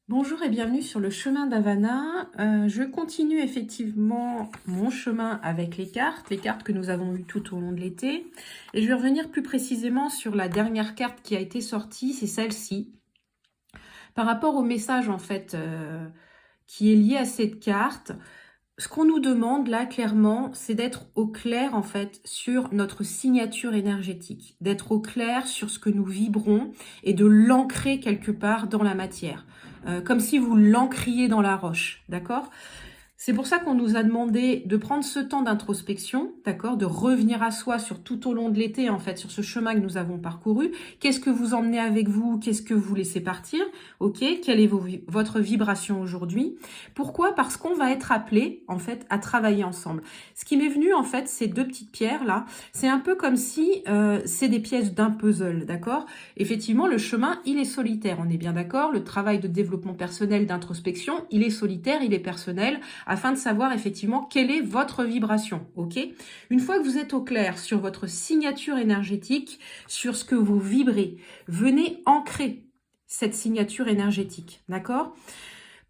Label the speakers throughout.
Speaker 1: Bonjour et bienvenue sur le chemin d'Havana. Je continue effectivement mon chemin avec les cartes que nous avons eues tout au long de l'été. Et je vais revenir plus précisément sur la dernière carte qui a été sortie, c'est celle-ci. Par rapport au message en fait qui est lié à cette carte, ce qu'on nous demande là clairement, c'est d'être au clair en fait sur notre signature énergétique, d'être au clair sur ce que nous vibrons et de l'ancrer quelque part dans la matière, comme si vous l'ancriez dans la roche, d'accord? C'est pour ça qu'on nous a demandé de prendre ce temps d'introspection, d'accord, de revenir à soi sur tout au long de l'été, en fait, sur ce chemin que nous avons parcouru. Qu'est-ce que vous emmenez avec vous? Qu'est-ce que vous laissez partir? Ok, quelle est votre vibration aujourd'hui? Pourquoi? Parce qu'on va être appelé, en fait, à travailler ensemble. Ce qui m'est venu, en fait, ces deux petites pierres là, c'est un peu comme si c'est des pièces d'un puzzle, d'accord? Effectivement, le chemin, il est solitaire, on est bien d'accord. Le travail de développement personnel, d'introspection, il est solitaire, il est personnel, afin de savoir effectivement quelle est votre vibration, ok? Une fois que vous êtes au clair sur votre signature énergétique, sur ce que vous vibrez, venez ancrer cette signature énergétique, d'accord?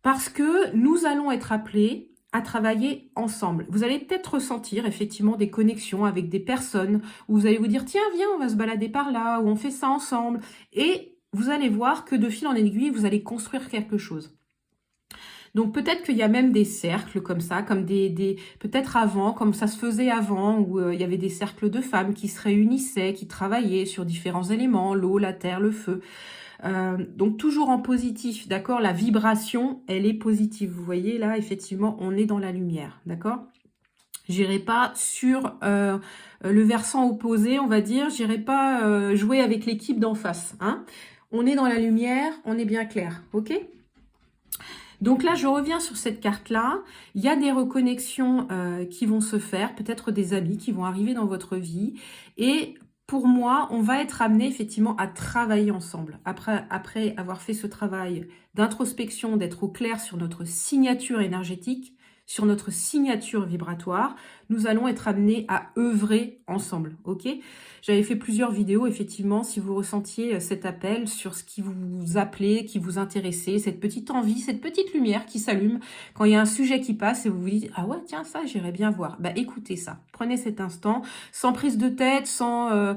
Speaker 1: Parce que nous allons être appelés à travailler ensemble. Vous allez peut-être ressentir effectivement des connexions avec des personnes où vous allez vous dire, tiens, viens, on va se balader par là, ou on fait ça ensemble. Et vous allez voir que de fil en aiguille, vous allez construire quelque chose. Donc peut-être qu'il y a même des cercles comme ça, comme peut-être avant, comme ça se faisait avant, où il y avait des cercles de femmes qui se réunissaient, qui travaillaient sur différents éléments, l'eau, la terre, le feu. Donc toujours en positif, d'accord? La vibration, elle est positive. Vous voyez là, effectivement, on est dans la lumière, d'accord? J'irai pas sur le versant opposé, on va dire. J'irai pas jouer avec l'équipe d'en face, hein? On est dans la lumière, on est bien clair, ok? Donc là, je reviens sur cette carte-là. Il y a des reconnexions qui vont se faire, peut-être des amis qui vont arriver dans votre vie. Et pour moi, on va être amené effectivement à travailler ensemble. Après avoir fait ce travail d'introspection, d'être au clair sur notre signature énergétique, sur notre signature vibratoire, nous allons être amenés à œuvrer ensemble, ok? J'avais fait plusieurs vidéos, effectivement, si vous ressentiez cet appel sur ce qui vous appelait, qui vous intéressait, cette petite envie, cette petite lumière qui s'allume quand il y a un sujet qui passe et vous vous dites « Ah ouais, tiens, ça, j'irais bien voir. » Bah écoutez ça, prenez cet instant, sans prise de tête, sans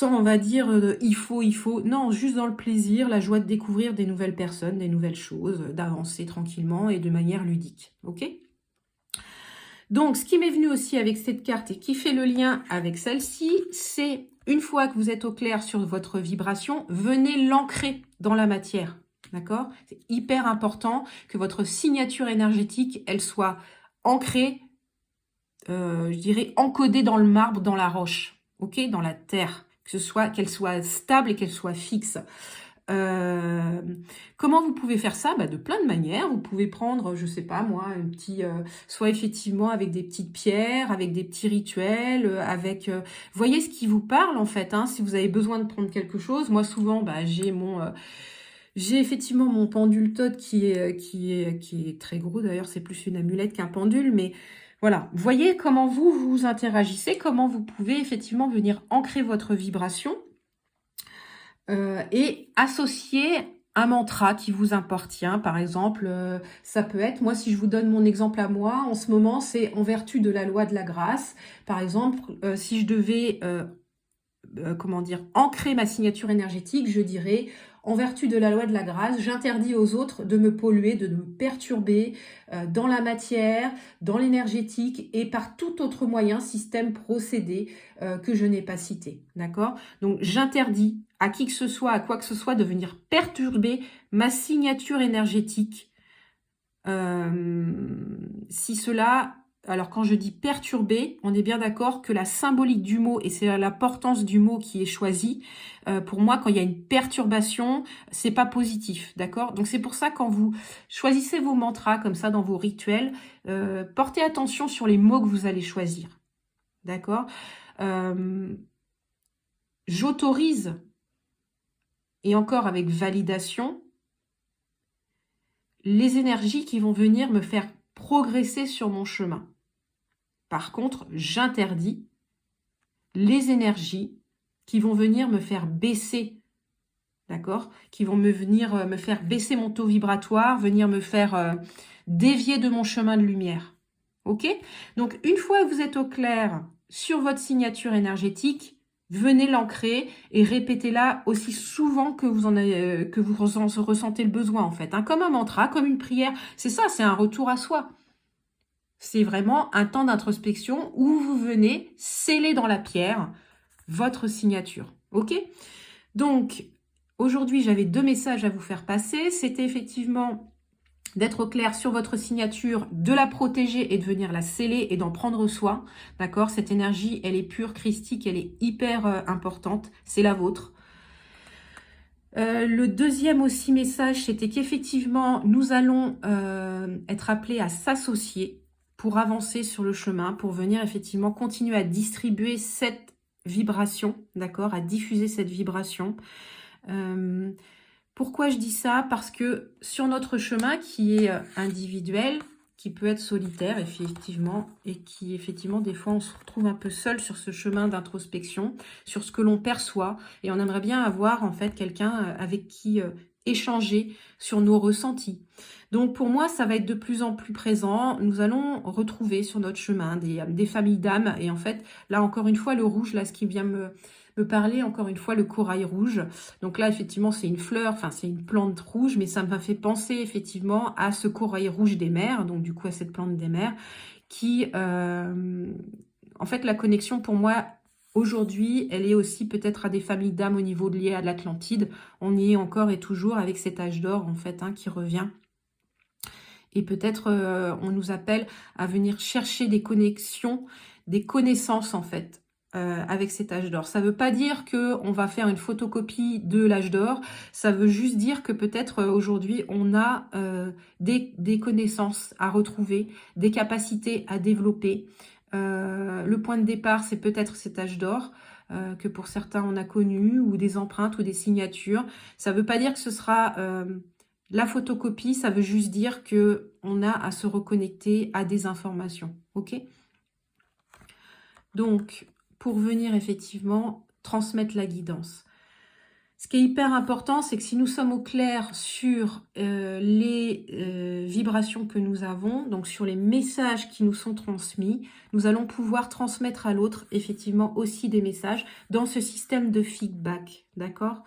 Speaker 1: on va dire il faut. Non, juste dans le plaisir, la joie de découvrir des nouvelles personnes, des nouvelles choses, d'avancer tranquillement et de manière ludique, ok? Donc, ce qui m'est venu aussi avec cette carte et qui fait le lien avec celle-ci, c'est une fois que vous êtes au clair sur votre vibration, venez l'ancrer dans la matière. D'accord? C'est hyper important que votre signature énergétique, elle soit ancrée, je dirais encodée dans le marbre, dans la roche, ok? Dans la terre. Qu'elle soit stable et qu'elle soit fixe. Euh, Comment vous pouvez faire ça? Bah, de plein de manières. Vous pouvez prendre, je sais pas moi, soit effectivement avec des petites pierres, avec des petits rituels, voyez ce qui vous parle en fait. Hein, si vous avez besoin de prendre quelque chose, moi souvent, bah, j'ai effectivement mon pendule Todd qui est très gros. D'ailleurs, c'est plus une amulette qu'un pendule, mais voilà. Voyez comment vous interagissez, comment vous pouvez effectivement venir ancrer votre vibration et associer un mantra qui vous appartient. Par exemple, ça peut être, moi si je vous donne mon exemple à moi, en ce moment c'est en vertu de la loi de la grâce. Par exemple, si je devais, comment dire, ancrer ma signature énergétique, je dirais, en vertu de la loi de la grâce, j'interdis aux autres de me polluer, de me perturber dans la matière, dans l'énergétique et par tout autre moyen, système, procédé que je n'ai pas cité. D'accord? Donc j'interdis à qui que ce soit, à quoi que ce soit, de venir perturber ma signature énergétique. Si cela... Alors, quand je dis perturber, on est bien d'accord que la symbolique du mot, et c'est l'importance du mot qui est choisi, pour moi, quand il y a une perturbation, c'est pas positif, d'accord? Donc, c'est pour ça, quand vous choisissez vos mantras comme ça dans vos rituels, portez attention sur les mots que vous allez choisir, d'accord? J'autorise, et encore avec validation, les énergies qui vont venir me faire progresser sur mon chemin. Par contre, j'interdis les énergies qui vont venir me faire baisser d'accord? Qui vont venir me faire baisser mon taux vibratoire, venir me faire dévier de mon chemin de lumière. Ok? Donc, une fois que vous êtes au clair sur votre signature énergétique, venez l'ancrer et répétez-la aussi souvent que vous ressentez le besoin, en fait. Hein, comme un mantra, comme une prière. C'est ça, c'est un retour à soi. C'est vraiment un temps d'introspection où vous venez sceller dans la pierre votre signature. Ok? Donc, aujourd'hui, j'avais 2 messages à vous faire passer. C'était effectivement d'être au clair sur votre signature, de la protéger et de venir la sceller et d'en prendre soin. D'accord? Cette énergie, elle est pure, christique, elle est hyper importante. C'est la vôtre. Le deuxième aussi message, c'était qu'effectivement, nous allons être appelés à s'associer pour avancer sur le chemin, pour venir effectivement continuer à distribuer cette vibration, d'accord? À diffuser cette vibration. Pourquoi je dis ça? Parce que sur notre chemin qui est individuel, qui peut être solitaire effectivement, et qui effectivement des fois on se retrouve un peu seul sur ce chemin d'introspection, sur ce que l'on perçoit, et on aimerait bien avoir en fait quelqu'un avec qui échanger sur nos ressentis. Donc pour moi ça va être de plus en plus présent, nous allons retrouver sur notre chemin des familles d'âmes, et en fait là encore une fois le rouge, là ce qui vient me parler, encore une fois, le corail rouge. Donc là, effectivement, c'est une fleur, enfin, c'est une plante rouge, mais ça m'a fait penser, effectivement, à ce corail rouge des mers, donc du coup, à cette plante des mers, qui, en fait, la connexion, pour moi, aujourd'hui, elle est aussi peut-être à des familles d'âmes au niveau lié à l'Atlantide. On y est encore et toujours avec cet âge d'or, en fait, hein, qui revient. Et peut-être, on nous appelle à venir chercher des connexions, des connaissances, en fait, avec cet âge d'or. Ça ne veut pas dire qu'on va faire une photocopie de l'âge d'or, ça veut juste dire que peut-être aujourd'hui on a des connaissances à retrouver, des capacités à développer. Le point de départ, c'est peut-être cet âge d'or que pour certains on a connu, ou des empreintes ou des signatures. Ça ne veut pas dire que ce sera la photocopie, ça veut juste dire que on a à se reconnecter à des informations. Ok? Donc, pour venir effectivement transmettre la guidance. Ce qui est hyper important, c'est que si nous sommes au clair sur les vibrations que nous avons, donc sur les messages qui nous sont transmis, nous allons pouvoir transmettre à l'autre effectivement aussi des messages dans ce système de feedback, d'accord?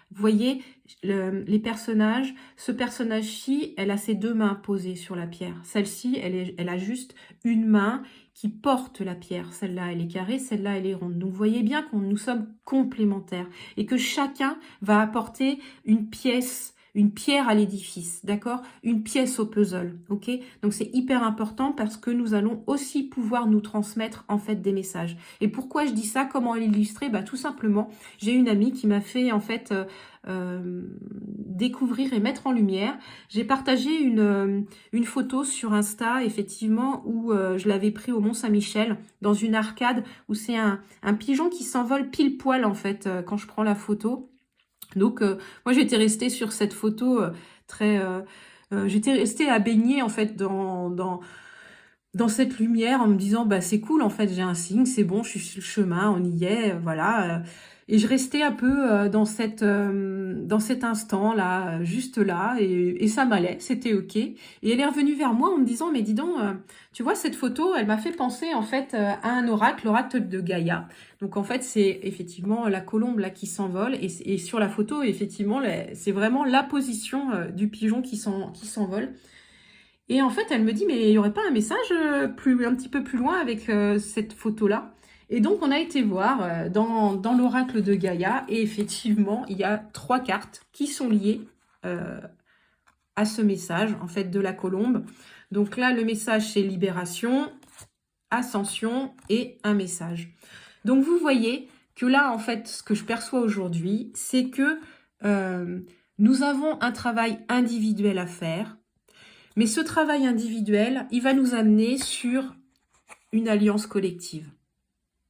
Speaker 1: Vous voyez, les personnages, ce personnage-ci, elle a ses 2 mains posées sur la pierre. Celle-ci, elle a juste une main qui porte la pierre. Celle-là, elle est carrée, celle-là, elle est ronde. Donc, vous voyez bien que nous sommes complémentaires et que chacun va apporter une pierre à l'édifice, d'accord? Une pièce au puzzle, ok? Donc, c'est hyper important parce que nous allons aussi pouvoir nous transmettre, en fait, des messages. Et pourquoi je dis ça? Comment l'illustrer? Bah, tout simplement, j'ai une amie qui m'a fait, en fait, découvrir et mettre en lumière. J'ai partagé une photo sur Insta, effectivement, où je l'avais pris au Mont-Saint-Michel, dans une arcade, où c'est un pigeon qui s'envole pile poil, en fait, quand je prends la photo. Donc, moi, j'étais restée sur cette photo j'étais restée à baigner, en fait, dans cette lumière, en me disant, bah, c'est cool, en fait, j'ai un signe, c'est bon, je suis sur le chemin, on y est, voilà. Et je restais un peu dans cet instant-là, juste là, et ça m'allait, c'était OK. Et elle est revenue vers moi en me disant, mais dis donc, tu vois, cette photo, elle m'a fait penser, en fait, à un oracle, l'oracle de Gaïa. Donc, en fait, c'est effectivement la colombe, là, qui s'envole, et sur la photo, effectivement, c'est vraiment la position du pigeon qui s'envole. Et en fait, elle me dit, mais il n'y aurait pas un message un petit peu plus loin avec cette photo-là? Et donc, on a été voir dans l'oracle de Gaïa, et effectivement, il y a 3 cartes qui sont liées à ce message, en fait, de la colombe. Donc là, le message, c'est libération, ascension et un message. Donc, vous voyez que là, en fait, ce que je perçois aujourd'hui, c'est que nous avons un travail individuel à faire. Mais ce travail individuel, il va nous amener sur une alliance collective.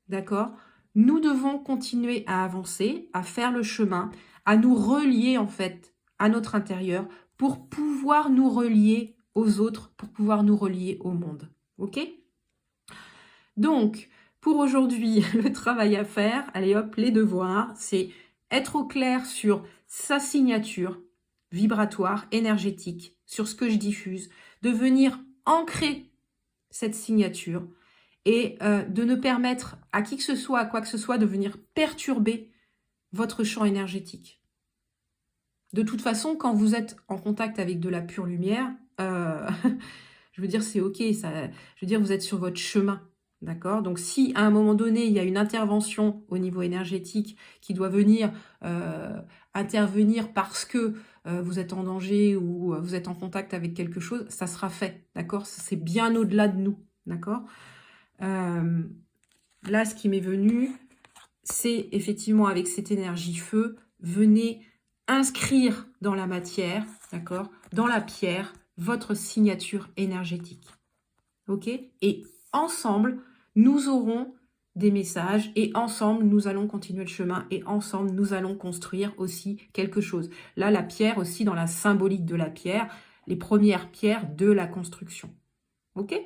Speaker 1: D'accord? Nous devons continuer à avancer, à faire le chemin, à nous relier en fait à notre intérieur pour pouvoir nous relier aux autres, pour pouvoir nous relier au monde. Ok? Donc, pour aujourd'hui, le travail à faire, allez hop, les devoirs, c'est être au clair sur sa signature vibratoire, énergétique, sur ce que je diffuse, de venir ancrer cette signature et de ne permettre à qui que ce soit, à quoi que ce soit, de venir perturber votre champ énergétique. De toute façon, quand vous êtes en contact avec de la pure lumière, je veux dire, c'est ok, ça, je veux dire, vous êtes sur votre chemin, d'accord? Donc, si à un moment donné, il y a une intervention au niveau énergétique qui doit venir intervenir parce que vous êtes en danger ou vous êtes en contact avec quelque chose, ça sera fait, d'accord? C'est bien au-delà de nous, d'accord? Là, ce qui m'est venu, c'est effectivement avec cette énergie feu, venez inscrire dans la matière, d'accord, dans la pierre, votre signature énergétique. Ok? Et ensemble, nous aurons des messages et ensemble, nous allons continuer le chemin et ensemble, nous allons construire aussi quelque chose. Là, la pierre aussi, dans la symbolique de la pierre, les premières pierres de la construction. Ok?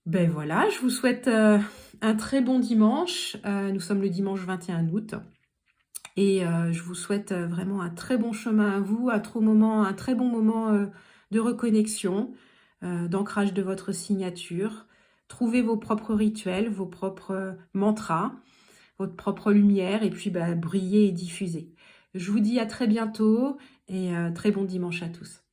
Speaker 1: Ben voilà, je vous souhaite un très bon dimanche. Nous sommes le dimanche 21 août. Et je vous souhaite vraiment un très bon chemin à vous, un très bon moment de reconnexion, d'ancrage de votre signature. Trouvez vos propres rituels, vos propres mantras, votre propre lumière et puis brillez et diffusez. Je vous dis à très bientôt et très bon dimanche à tous.